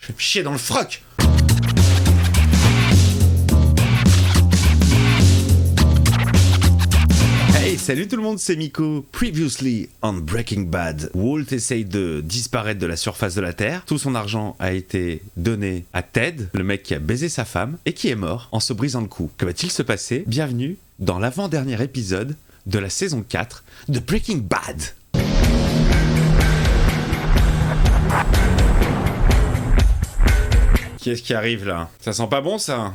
Je vais me chier dans le froc. Hey, salut tout le monde, c'est Miko. Previously on Breaking Bad, Walt essaye de disparaître de la surface de la Terre. Tout son argent a été donné à Ted, le mec qui a baisé sa femme et qui est mort en se brisant le cou. Que va-t-il se passer? Bienvenue dans l'avant-dernier épisode de la saison 4 de Breaking Bad. Qui est-ce qui arrive là? Ça sent pas bon ça?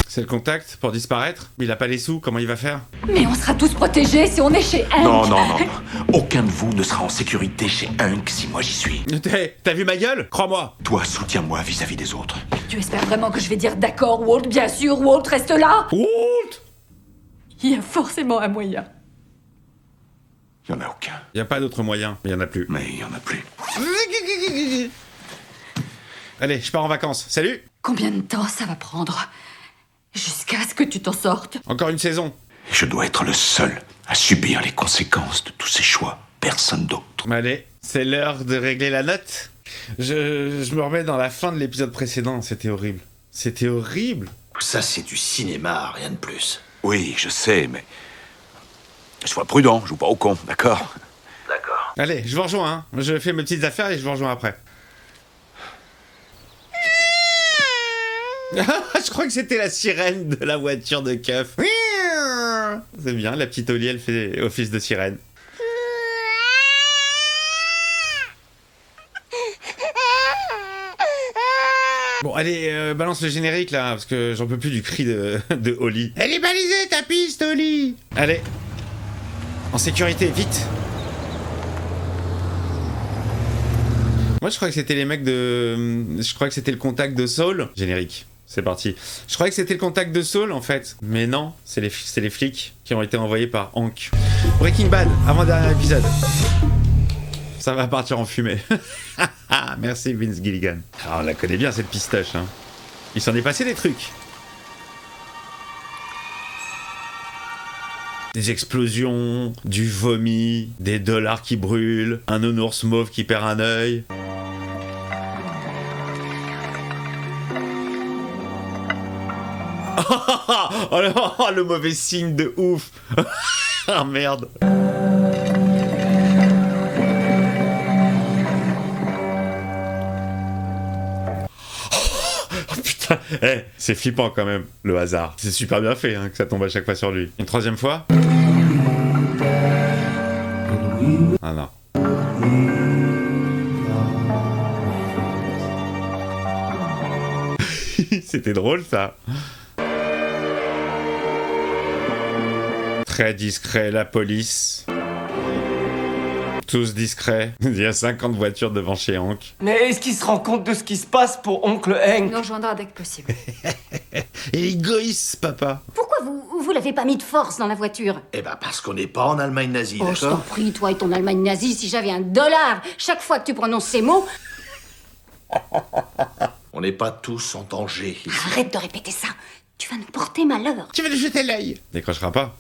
C'est le contact pour disparaître? Il a pas les sous, comment il va faire? Mais on sera tous protégés si on est chez Hank. Non. Aucun de vous ne sera en sécurité chez Hank si moi j'y suis. T'as vu ma gueule? Crois-moi. Toi, soutiens-moi vis-à-vis des autres. Tu espères vraiment que je vais dire d'accord, Walt? Bien sûr, Walt, reste là. Walt! Il y a forcément un moyen. Il n'y en a aucun. Y a pas d'autre moyen, il y en a plus. Mais il n'y en a plus. Allez, je pars en vacances. Salut! Combien de temps ça va prendre? Jusqu'à ce que tu t'en sortes. Encore une saison. Je dois être le seul à subir les conséquences de tous ces choix. Personne d'autre. Allez, c'est l'heure de régler la note. Je me remets dans la fin de l'épisode précédent, c'était horrible. C'était horrible. Ça, c'est du cinéma, rien de plus. Oui, je sais, mais... Sois prudent, joue pas au con, d'accord? D'accord. Allez, je vous rejoins, hein. Je fais mes petites affaires et je vous rejoins après. Je crois que c'était la sirène de la voiture de Keuf. C'est bien, la petite Oli, elle fait office de sirène. Bon, allez, balance le générique là, parce que j'en peux plus du cri de Oli. Elle est balisée ta piste, Oli! Allez, en sécurité, vite! Moi, je crois que c'était les mecs de... Je crois que c'était le contact de Saul. Générique, c'est parti. Je croyais que c'était le contact de Saul, en fait. Mais non, c'est les flics qui ont été envoyés par Hank. Breaking Bad, avant-dernier épisode. Ça va partir en fumée. Merci Vince Gilligan. Ah, on la connaît bien, cette pistoche, hein. Il s'en est passé des trucs. Des explosions, du vomi, des dollars qui brûlent, un nounours mauve qui perd un œil. Oh non, le mauvais signe de ouf. Ah merde. Oh putain, c'est flippant quand même, le hasard. C'est super bien fait hein, que ça tombe à chaque fois sur lui. Une troisième fois? Ah non. C'était drôle ça. Très discret, la police. Tous discrets. Il y a 50 voitures devant chez Hank. Mais est-ce qu'il se rend compte de ce qui se passe pour oncle Hank? Il nous rejoindra dès que possible. Égoïste, papa. Pourquoi vous l'avez pas mis de force dans la voiture? Eh ben, parce qu'on n'est pas en Allemagne nazie, Oh, je t'en d'accord? prie, toi et ton Allemagne nazie, si j'avais $1 chaque fois que tu prononces ces mots... On n'est pas tous en danger ici. Arrête de répéter ça. Tu vas nous porter malheur. Tu vas lui jeter l'œil. Décrochera pas.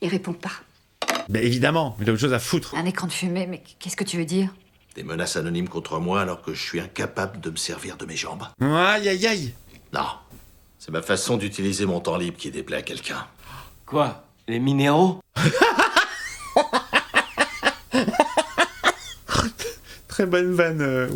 Il répond pas. Ben évidemment, il a autre chose à foutre. Un écran de fumée, mais qu'est-ce que tu veux dire? Des menaces anonymes contre moi alors que je suis incapable de me servir de mes jambes. Aïe aïe aïe. Non. C'est ma façon d'utiliser mon temps libre qui déplaît à quelqu'un. Quoi? Les minéraux? Très bonne vanne,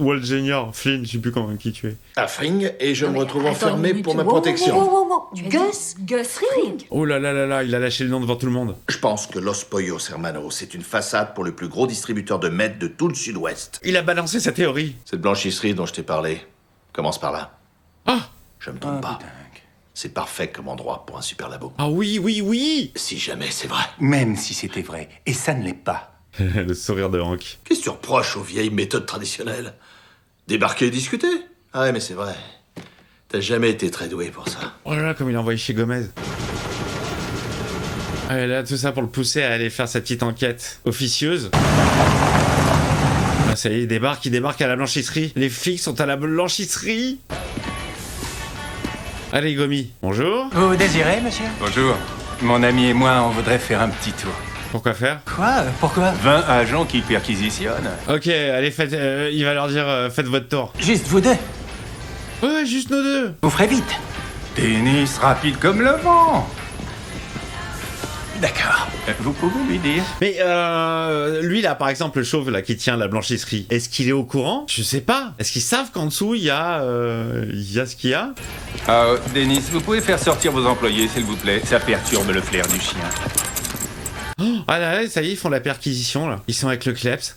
Walt Junior, Flynn, je sais plus comment qui tu es. À Fring, et je Non, me mais retrouve attends enfermé une minute. pour ma Wow, protection. Wow. Tu as Gus? dit Gus Fring. Oh là là là là, il a lâché le nom devant tout le monde. Je pense que Los Pollos Hermanos, c'est une façade pour le plus gros distributeur de meth de tout le sud-ouest. Il a balancé sa théorie. Cette blanchisserie dont je t'ai parlé commence par là. Ah. Je me trompe pas. C'est parfait comme endroit pour un super labo. Ah oui. Si jamais c'est vrai. Même si c'était vrai, et ça ne l'est pas. Le sourire de Hank. Qu'est-ce que tu reproches aux vieilles méthodes traditionnelles? Débarquer et discuter? Ah ouais, mais c'est vrai. T'as jamais été très doué pour ça. Oh là là, comme il a envoyé chez Gomez. Ah, et là, tout ça pour le pousser à aller faire sa petite enquête officieuse. Ah, ça y est, il débarque à la blanchisserie. Les flics sont à la blanchisserie. Allez, Gomi, bonjour. Vous désirez, monsieur? Bonjour. Mon ami et moi, on voudrait faire un petit tour. Pourquoi faire? Quoi? Pourquoi? 20 agents qui perquisitionnent. Ok, allez, faites, il va leur dire faites votre tour. Juste vous deux. Ouais, juste nous deux. Vous ferez vite. Dennis, rapide comme le vent. D'accord. Vous pouvez lui dire. Mais lui là, par exemple, le chauve là qui tient la blanchisserie, est-ce qu'il est au courant? Je sais pas. Est-ce qu'ils savent qu'en dessous il y a ce qu'il y a? Dennis, vous pouvez faire sortir vos employés, s'il vous plaît. Ça perturbe le flair du chien. Oh, ah là, ça y est, ils font la perquisition là. Ils sont avec le Kleps.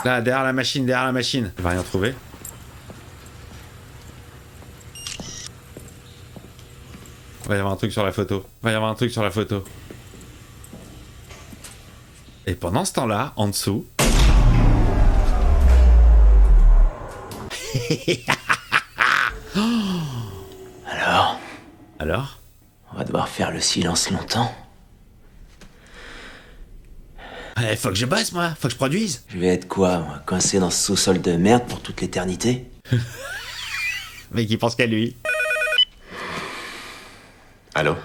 Là, derrière la machine, Il va rien trouver. Il va y avoir un truc sur la photo. Et pendant ce temps-là, en dessous... Alors? On va devoir faire le silence longtemps. Faut que je bosse, moi. Faut que je produise. Je vais être quoi, moi, coincé dans ce sous-sol de merde pour toute l'éternité? Mais qui pense qu'à lui. Allô?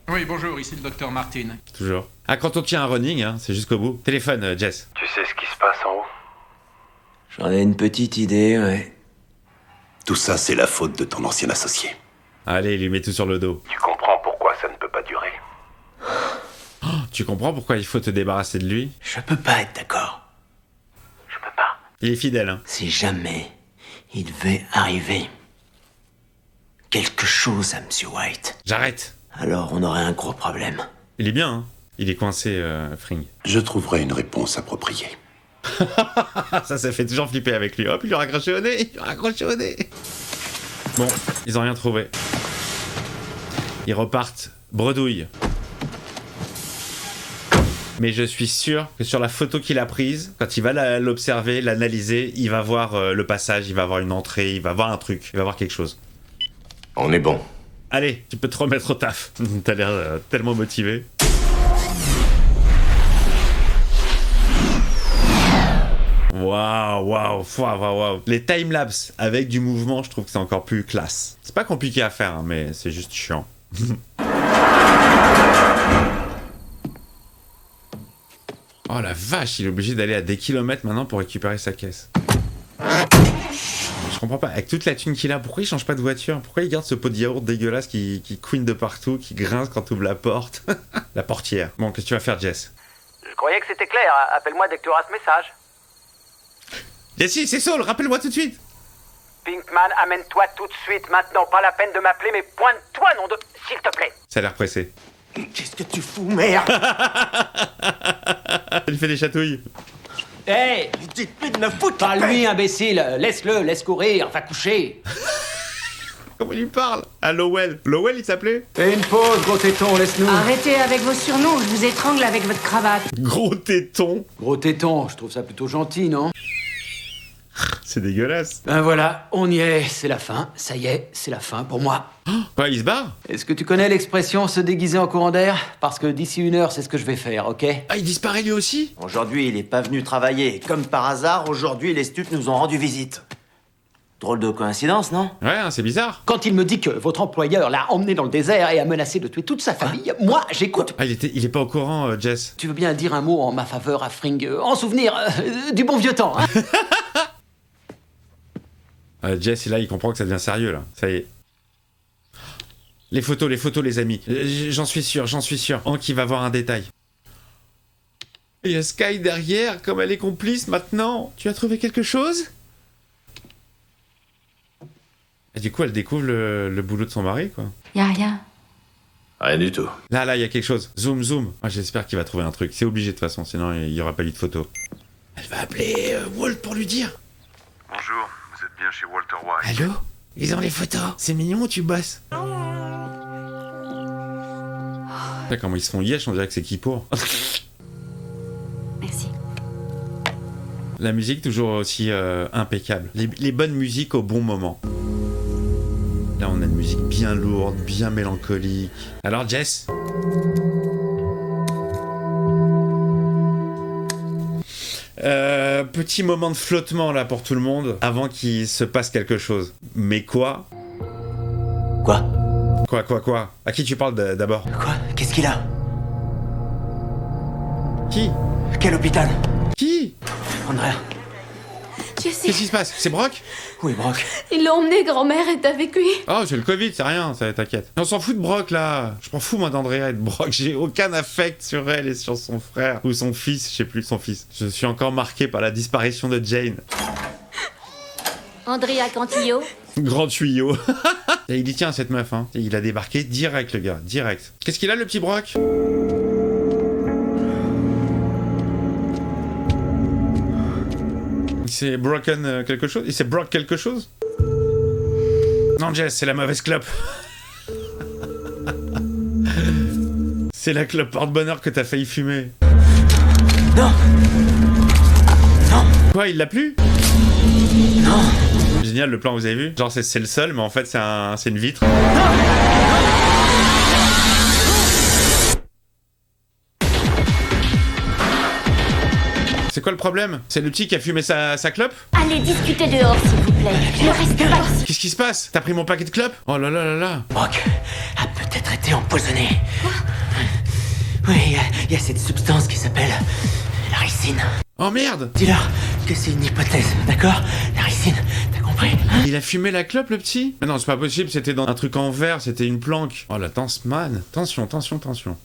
Oui, bonjour, ici le docteur Martin. Toujours. Ah, quand on tient un running, hein, c'est jusqu'au bout. Téléphone, Jess. Tu sais ce qui se passe en haut? J'en ai une petite idée, ouais. Tout ça, c'est la faute de ton ancien associé. Allez, il lui met tout sur le dos. Tu comprends pourquoi ça ne peut pas durer? Oh, tu comprends pourquoi il faut te débarrasser de lui? Je peux pas être d'accord. Je peux pas. Il est fidèle, hein. Si jamais il devait arriver quelque chose à Monsieur White, J'arrête. Alors on aurait un gros problème. Il est bien, hein. Il est coincé, Fring. Je trouverai une réponse appropriée. Ça fait toujours flipper avec lui. Hop, il lui a raccroché au nez. Bon, ils ont rien trouvé. Ils repartent bredouille. Mais je suis sûr que sur la photo qu'il a prise, quand il va l'observer, l'analyser, il va voir le passage, il va voir une entrée, il va voir un truc, il va voir quelque chose. On est bon. Allez, tu peux te remettre au taf. T'as l'air tellement motivé. Waouh. Les timelapses avec du mouvement, je trouve que c'est encore plus classe. C'est pas compliqué à faire, hein, mais c'est juste chiant. Oh la vache, il est obligé d'aller à des kilomètres maintenant pour récupérer sa caisse. Je comprends pas, avec toute la thune qu'il a, pourquoi il change pas de voiture? Pourquoi il garde ce pot de yaourt dégueulasse qui couine de partout, qui grince quand tu ouvres la porte? La portière. Bon, qu'est-ce que tu vas faire, Jess? Je croyais que c'était clair, appelle-moi dès que tu auras ce message. Jessie, c'est Saul, rappelle-moi tout de suite. Pinkman, amène-toi tout de suite, maintenant, pas la peine de m'appeler, mais pointe-toi, nom de... S'il te plaît. Ça a l'air pressé. Qu'est-ce que tu fous, merde? Il fait des chatouilles. Hé, dites-lui de me foutre. Pas lui, imbécile. Laisse-le, laisse courir, va coucher. Comment il lui parle? À Lowell. Lowell, il s'appelait? Fais une pause, gros téton, laisse-nous. Arrêtez avec vos surnoms, je vous étrangle avec votre cravate. Gros téton. Gros téton, je trouve ça plutôt gentil, non? C'est dégueulasse. Ben voilà, on y est, c'est la fin. Ça y est, c'est la fin pour moi. Quoi, il se barre? Est-ce que tu connais l'expression se déguiser en courant d'air? Parce que d'ici 1 heure, c'est ce que je vais faire, ok? Ah, il disparaît lui aussi? Aujourd'hui, il est pas venu travailler. Comme par hasard, aujourd'hui, les stups nous ont rendu visite. Drôle de coïncidence, non? Ouais, hein, c'est bizarre. Quand il me dit que votre employeur l'a emmené dans le désert et a menacé de tuer toute sa famille, moi, j'écoute. Ah, il est pas au courant, Jess. Tu veux bien dire un mot en ma faveur à Fring, en souvenir du bon vieux temps, hein? Jess, là, il comprend que ça devient sérieux, là. Ça y est. Les photos, les amis. J'en suis sûr. Hank va voir un détail. Il y a Sky derrière, comme elle est complice maintenant. Tu as trouvé quelque chose? Et du coup, elle découvre le boulot de son mari, quoi. Y a rien. Rien du tout. Là, il y a quelque chose. Zoom. Moi, j'espère qu'il va trouver un truc. C'est obligé, de toute façon, sinon il y aura pas eu de photo. Elle va appeler Walt pour lui dire. Bonjour, vous êtes bien chez Walter White. Allô? Ils ont les photos. C'est mignon ou tu bosses? Comment ils se font yesh, on dirait que c'est qui pour. Merci. La musique toujours aussi impeccable. Les bonnes musiques au bon moment. Là on a une musique bien lourde, bien mélancolique. Alors Jess? Petit moment de flottement là pour tout le monde avant qu'il se passe quelque chose. Mais quoi? Quoi? Quoi? À qui tu parles d'abord? Quoi? Qu'est-ce qu'il a? Qui? Quel hôpital? Qui? Andrea. Jesse. Qu'est-ce qui se passe? C'est Brock? Oui, Brock. Ils l'ont emmené, grand-mère est avec lui. Oh, c'est le Covid, c'est rien, ça, t'inquiète. On s'en fout de Brock, là. Je m'en fous, moi, d'Andrea et de Brock. J'ai aucun affect sur elle et sur son frère. Ou son fils, je sais plus, son fils. Je suis encore marqué par la disparition de Jane. Andrea Cantillo. Grand tuyau. Et il y tient, cette meuf, hein. Et il a débarqué direct, le gars, direct. Qu'est-ce qu'il a, le petit Brock? Il s'est broken quelque chose? Il s'est broke quelque chose? Non, Jess, c'est la mauvaise clope. C'est la clope porte-bonheur que t'as failli fumer. Non. Non. Quoi, il l'a plus? Non. Génial le plan, vous avez vu? Genre c'est le sol, mais en fait c'est une vitre. C'est quoi le problème? C'est le petit qui a fumé sa clope? Allez discuter dehors, s'il vous plaît. Ne restez pas ici. Qu'est-ce qui se passe? T'as pris mon paquet de clopes? Oh là là là là. Brock a peut-être été empoisonné. Quoi? Oui, il y a cette substance qui s'appelle la ricine. Oh merde! Dis-leur que c'est une hypothèse, d'accord? La ricine, t'as compris? Il a fumé la clope, le petit? Mais non, c'est pas possible, c'était dans un truc en verre, c'était une planque. Oh la man. Tension, tension, tension.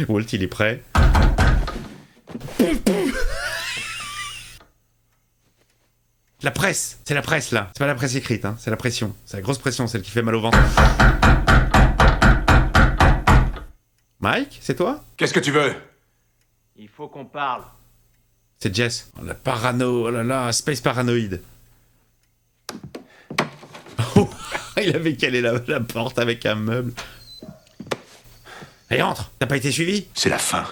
Walt, il est prêt. La presse! C'est la presse, là. C'est pas la presse écrite, hein. C'est la pression. C'est la grosse pression, celle qui fait mal au ventre. Mike, c'est toi? Qu'est-ce que tu veux? Il faut qu'on parle. C'est Jess. Oh la parano, oh là là, space paranoïde. Oh, il avait calé la porte avec un meuble. Allez, entre! T'as pas été suivi? C'est la fin.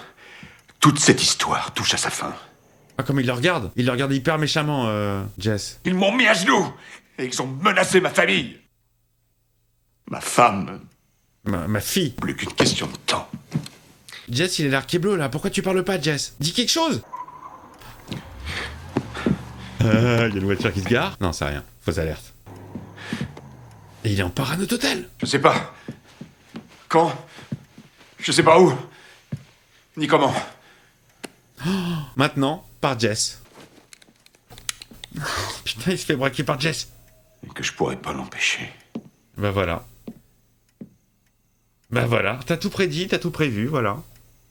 Toute cette histoire touche à sa fin. Ah, comme il le regarde. Il le regarde hyper méchamment, Jess. Ils m'ont mis à genoux et ils ont menacé ma famille. Ma femme. Ma fille. Plus qu'une question de temps. Jess, il a l'air kéblo là. Pourquoi tu parles pas, Jess? Dis quelque chose! Il y a une voiture qui se gare? Non, c'est rien. Fausse alerte. Et il est en parano total! Je sais pas. Quand? Je sais pas où. Ni comment. Oh, maintenant, par Jess. Putain, il se fait braquer par Jess. Et que je pourrais pas l'empêcher. Bah voilà. Bah voilà. T'as tout prédit, t'as tout prévu, voilà.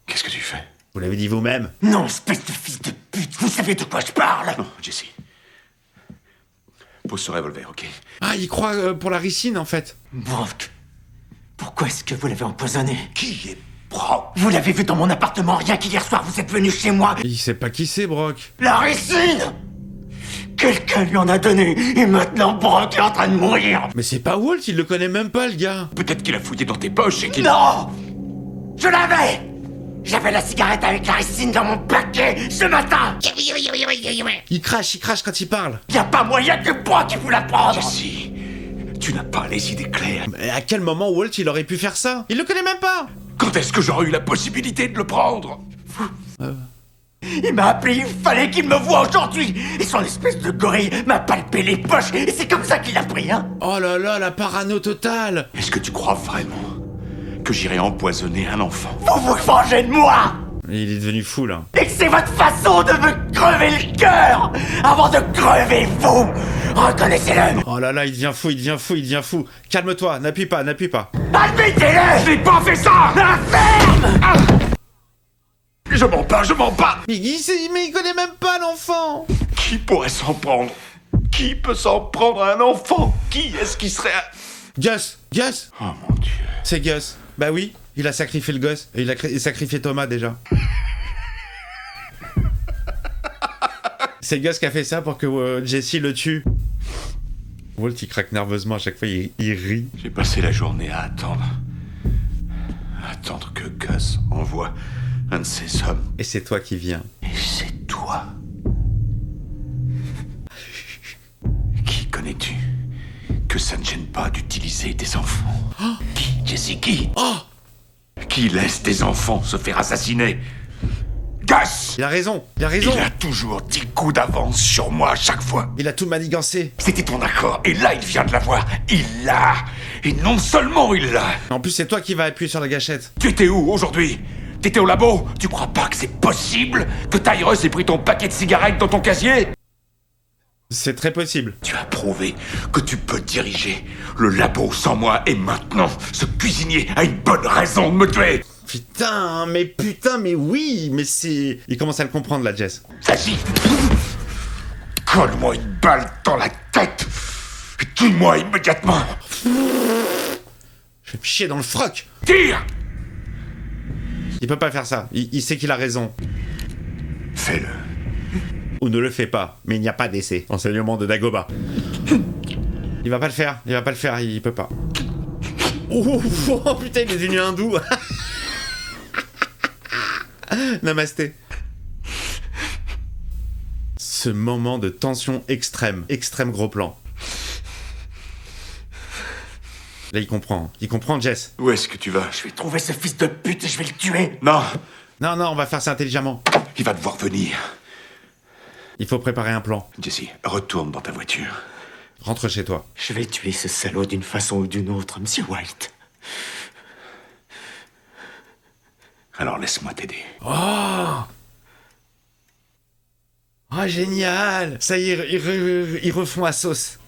Qu'est-ce que tu fais? Vous l'avez dit vous-même. Non, espèce de fils de pute, vous savez de quoi je parle? Non, Jesse. Pose ce revolver, ok? Ah, il croit pour la ricine, en fait. Brock, pourquoi est-ce que vous l'avez empoisonné? Qui est Brock? Vous l'avez vu dans mon appartement, rien qu'hier soir, vous êtes venu chez moi. Il sait pas qui c'est, Brock. La ricine! Quelqu'un lui en a donné, et maintenant Brock est en train de mourir. Mais c'est pas Walt, il le connaît même pas, le gars. Peut-être qu'il a fouillé dans tes poches et qu'il... Non! Je l'avais! J'avais la cigarette avec la ricine dans mon paquet ce matin! Il crache quand il parle. Y a pas moyen que Brock ait pu la prendre! Jesse, tu n'as pas les idées claires. Mais à quel moment Walt il aurait pu faire ça? Il le connaît même pas. Quand est-ce que j'aurais eu la possibilité de le prendre? Il m'a appelé, il fallait qu'il me voie aujourd'hui! Et son espèce de gorille m'a palpé les poches, et c'est comme ça qu'il a pris, hein! Oh là là, la parano totale. Est-ce que tu crois vraiment que j'irai empoisonner un enfant? Vous vous vengez de moi! Il est devenu fou, là. Et que c'est votre façon de me crever le cœur avant de crever vous! Reconnaissez-le! Oh là là, il devient fou. Calme-toi, n'appuie pas. Admettez-le! Je n'ai pas fait ça! La ferme! Je mens pas! Mais il connaît même pas l'enfant. Qui pourrait s'en prendre? Qui peut s'en prendre à un enfant? Qui est-ce qui serait... Gus. Oh mon Dieu. C'est Gus. Bah oui, il a sacrifié le gosse. Et il a sacrifié Thomas, déjà. C'est Gus qui a fait ça pour que Jesse le tue. Walt, il craque nerveusement à chaque fois, il rit. J'ai passé la journée à attendre. Attendre que Gus envoie un de ses hommes. Et c'est toi qui viens. Et c'est toi. Qui connais-tu que ça ne gêne pas d'utiliser des enfants? Qui, Jesse, qui? Oh! Qui laisse tes enfants se faire assassiner? Gus! Gus! Il a raison, il a raison. Il a toujours 10 coups d'avance sur moi à chaque fois. Il a tout manigancé. C'était ton accord, et là, il vient de l'avoir. Il l'a. Et non seulement il l'a. En plus, c'est toi qui vas appuyer sur la gâchette. Tu étais où aujourd'hui? T'étais au labo? Tu crois pas que c'est possible que Tyrus ait pris ton paquet de cigarettes dans ton casier? C'est très possible. Tu as prouvé que tu peux diriger le labo sans moi, et maintenant, ce cuisinier a une bonne raison de me tuer. Putain, mais oui, mais c'est... Il commence à le comprendre, là, Jess. Vas-y. Colle-moi une balle dans la tête. Et tue-moi immédiatement. Je vais me chier dans le froc. Tire. Il peut pas faire ça. Il sait qu'il a raison. Fais-le. Ou ne le fais pas. Mais il n'y a pas d'essai. Enseignement de Dagobah. Il va pas le faire. Il peut pas. Oh putain, il est devenu hindou. Namasté. Ce moment de tension extrême gros plan. Là, il comprend, Jess. Où est-ce que tu vas? Je vais trouver ce fils de pute et je vais le tuer. Non. Non, on va faire ça intelligemment. Il va devoir venir. Il faut préparer un plan. Jesse, retourne dans ta voiture. Rentre chez toi. Je vais tuer ce salaud d'une façon ou d'une autre, Monsieur White. Alors laisse-moi t'aider. Oh, génial. Ça y est, ils refont à sauce.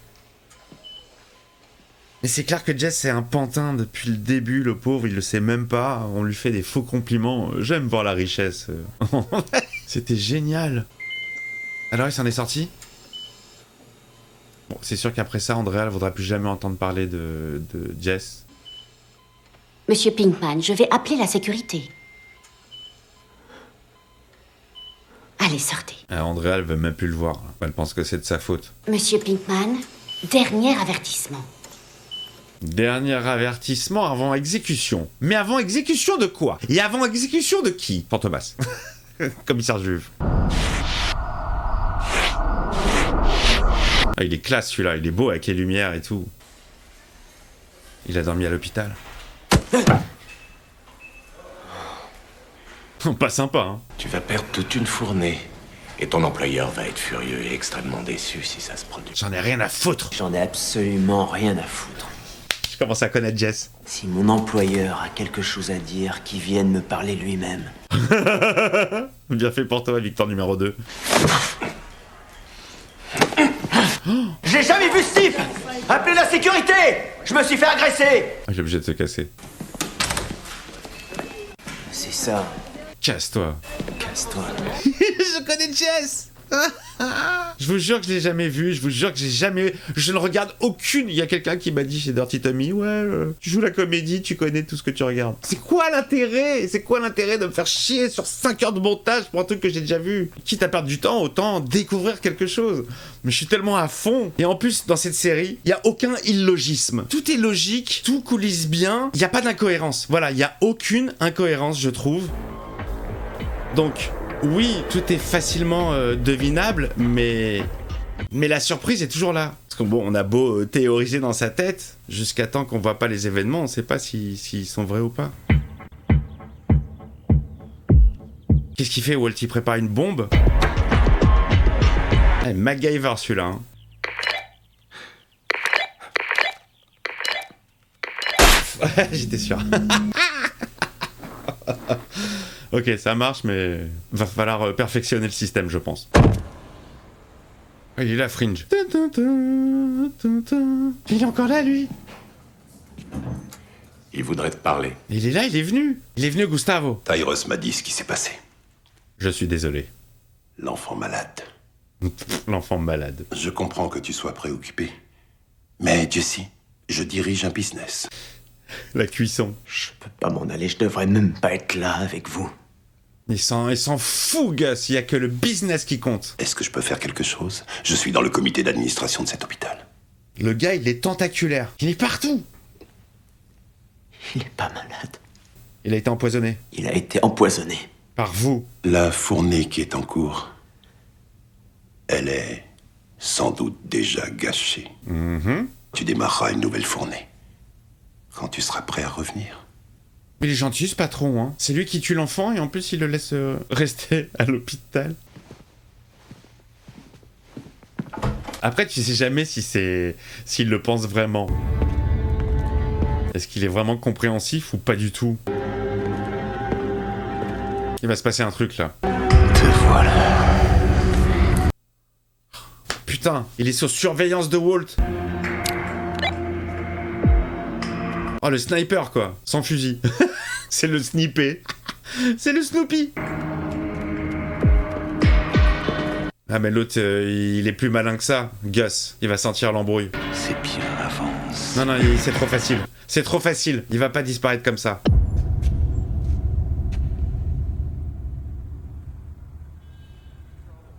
Mais c'est clair que Jess c'est un pantin depuis le début, le pauvre, il le sait même pas. On lui fait des faux compliments. J'aime voir la richesse. C'était génial. Alors il s'en est sorti? Bon, c'est sûr qu'après ça, Andrea ne voudra plus jamais entendre parler de Jess. Monsieur Pinkman, je vais appeler la sécurité. Allez, sortez. Andrea, elle veut même plus le voir. Elle pense que c'est de sa faute. Monsieur Pinkman, dernier avertissement. Dernier avertissement avant exécution. Mais avant exécution de quoi? Et avant exécution de qui? Fantomas. Commissaire Juve. Ah, il est classe celui-là, il est beau avec les lumières et tout. Il a dormi à l'hôpital. Pas sympa, hein. Tu vas perdre toute une fournée. Et ton employeur va être furieux et extrêmement déçu si ça se produit. J'en ai rien à foutre. J'en ai absolument rien à foutre. Je commence à connaître Jess. Si mon employeur a quelque chose à dire, qu'il vienne me parler lui-même. Bien fait pour toi, Victor numéro 2. J'ai jamais vu ce type. Appelez la sécurité. Je me suis fait agresser. J'ai obligé de se casser. C'est ça. Casse-toi. Casse-toi. Je connais Jess. Je vous jure que je l'ai jamais vu, je vous jure que je ne regarde aucune. Il y a quelqu'un qui m'a dit chez Dirty Tommy, ouais, tu joues la comédie, tu connais tout ce que tu regardes. C'est quoi l'intérêt de me faire chier sur 5 heures de montage pour un truc que j'ai déjà vu? Quitte à perdre du temps, autant découvrir quelque chose. Mais je suis tellement à fond. Et en plus, dans cette série, il n'y a aucun illogisme. Tout est logique, tout coulisse bien, il n'y a pas d'incohérence. Voilà, il n'y a aucune incohérence, je trouve. Donc... oui, tout est facilement devinable, mais la surprise est toujours là. Parce que bon, on a beau théoriser dans sa tête, jusqu'à temps qu'on voit pas les événements, on sait pas s'ils sont vrais ou pas. Qu'est-ce qu'il fait? Walt, il prépare une bombe? Ah, MacGyver celui-là, hein. J'étais sûr. Ok, ça marche, mais va falloir perfectionner le système, je pense. Il est là, Fringe. Il est encore là, lui. Il voudrait te parler. Il est là, il est venu. Il est venu, Gustavo. Tyrus m'a dit ce qui s'est passé. Je suis désolé. L'enfant malade. L'enfant malade. Je comprends que tu sois préoccupé. Mais Jesse, je dirige un business. La cuisson. Je peux pas m'en aller, je devrais même pas être là avec vous. Il s'en fout, Gus, il y a que le business qui compte. Est-ce que je peux faire quelque chose? Je suis dans le comité d'administration de cet hôpital. Le gars, il est tentaculaire. Il est partout. Il est pas malade. Il a été empoisonné. Il a été empoisonné. Par vous. La fournée qui est en cours, elle est sans doute déjà gâchée. Mm-hmm. Tu démarreras une nouvelle fournée. Quand tu seras prêt à revenir, Mais il est gentil ce patron, hein. C'est lui qui tue l'enfant et en plus il le laisse rester à l'hôpital. Après, tu sais jamais s'il le pense vraiment. Est-ce qu'il est vraiment compréhensif ou pas du tout? Il va se passer un truc là. Te voilà. Putain, il est sur surveillance de Walt. Oh, le sniper quoi, sans fusil. C'est le snippé. C'est le Snoopy. Ah mais l'autre, il est plus malin que ça, Gus. Il va sentir l'embrouille. C'est bien, avance. Non, c'est trop facile. C'est trop facile. Il va pas disparaître comme ça.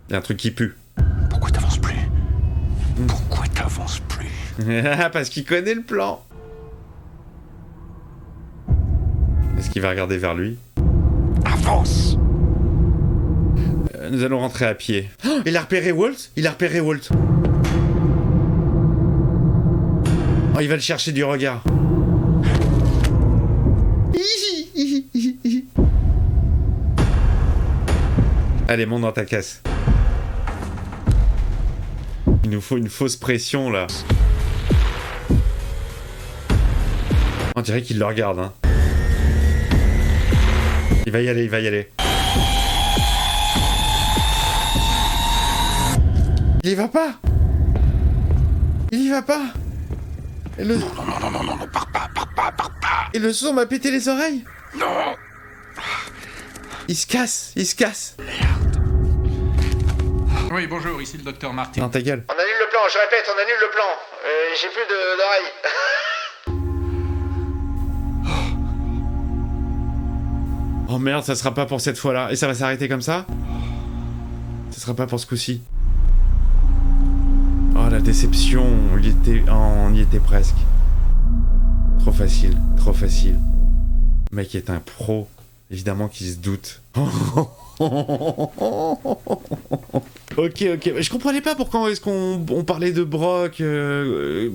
Il y a un truc qui pue. Pourquoi t'avances plus? Pourquoi t'avances plus? Parce qu'il connaît le plan. Est-ce qu'il va regarder vers lui? Avance! Nous allons rentrer à pied. Oh, il a repéré Walt? Il a repéré Walt. Oh, il va le chercher du regard. Allez, monte dans ta caisse. Il nous faut une fausse pression, là. On dirait qu'il le regarde, hein. Il va y aller, il va y aller. Il y va pas. Il y va pas. Et le... Non, pars pas. Et le son m'a pété les oreilles. Non. Il se casse. Merde. Oui, bonjour, ici le docteur Martin. Non, ta gueule. On annule le plan, je répète, on annule le plan. J'ai plus d'oreilles. Oh merde, ça sera pas pour cette fois-là. Et ça va s'arrêter comme ça? Ça sera pas pour ce coup-ci. Oh la déception, on y était presque. Trop facile. Le mec est un pro, évidemment qu'il se doute. Ok, je comprenais pas pourquoi est-ce qu'on parlait de Brock,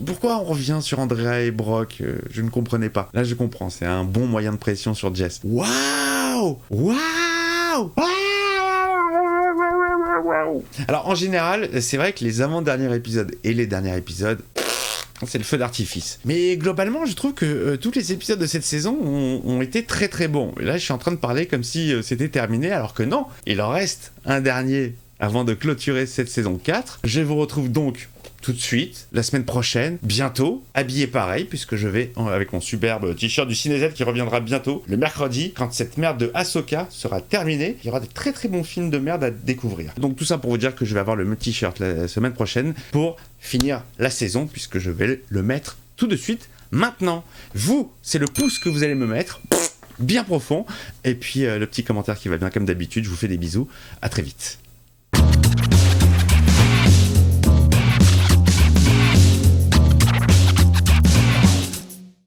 pourquoi on revient sur Andrea et Brock, je ne comprenais pas. Là je comprends, c'est un bon moyen de pression sur Jess. Waouh. Alors en général, c'est vrai que les avant-derniers épisodes et les derniers épisodes, c'est le feu d'artifice. Mais globalement, je trouve que tous les épisodes de cette saison ont été très très bons. Et là, je suis en train de parler comme si c'était terminé, alors que non, il en reste un dernier avant de clôturer cette saison 4. Je vous retrouve donc tout de suite, la semaine prochaine, bientôt, habillé pareil, puisque je vais avec mon superbe t-shirt du Cinézel qui reviendra bientôt, le mercredi, quand cette merde de Ahsoka sera terminée. Il y aura des très très bons films de merde à découvrir. Donc tout ça pour vous dire que je vais avoir le même t-shirt la semaine prochaine pour finir la saison, puisque je vais le mettre tout de suite, maintenant. Vous, c'est le pouce que vous allez me mettre, bien profond, et puis le petit commentaire qui va bien comme d'habitude. Je vous fais des bisous, à très vite.